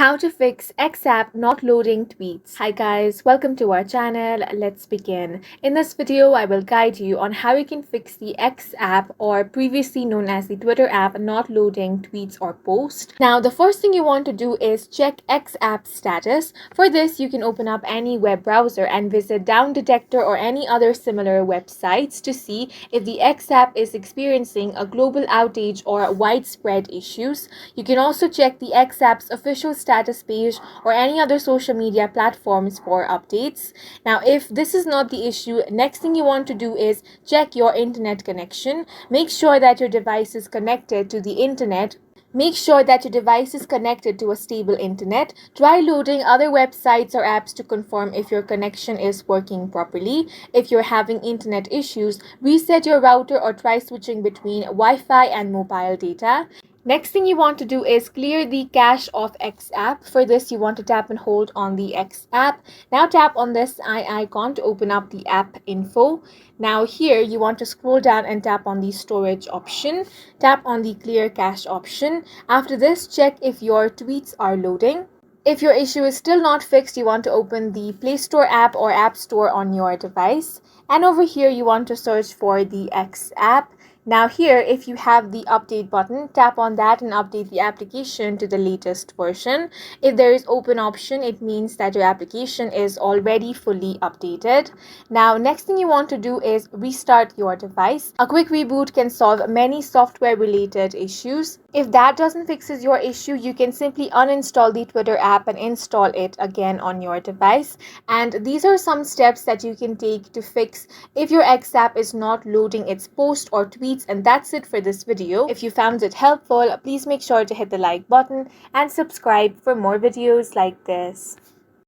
How to fix X app not loading tweets. Hi guys, welcome to our channel. Let's begin. In this video, I will guide you on how you can fix the X app, or previously known as the Twitter app, not loading tweets or posts. Now, the first thing you want to do is check X app status. For this, you can open up any web browser and visit Down Detector or any other similar websites to see if the X app is experiencing a global outage or widespread issues. You can also check the X app's official status page or any other social media platforms for updates. Now, if this is not the issue, next thing you want to do is check your internet connection. Make sure that your device is connected to the internet. Make sure that your device is connected to a stable internet. Try loading other websites or apps to confirm if your connection is working properly. If you're having internet issues, reset your router or try switching between Wi-Fi and mobile data. Next thing you want to do is clear the cache of X app. For this, you want to tap and hold on the X app. Now tap on this eye icon to open up the app info. Now here, you want to scroll down and tap on the storage option. Tap on the clear cache option. After this, check if your tweets are loading. If your issue is still not fixed, you want to open the Play Store app or App Store on your device. And over here, you want to search for the X app. Now here, if you have the update button, tap on that and update the application to the latest version. If there is open option, it means that your application is already fully updated. Now, next thing you want to do is restart your device. A quick reboot can solve many software related issues. If that doesn't fixes your issue, you can simply uninstall the Twitter app and install it again on your device. And these are some steps that you can take to fix if your X app is not loading its post or tweet. And that's it for this video. If you found it helpful, please make sure to hit the like button and subscribe for more videos like this.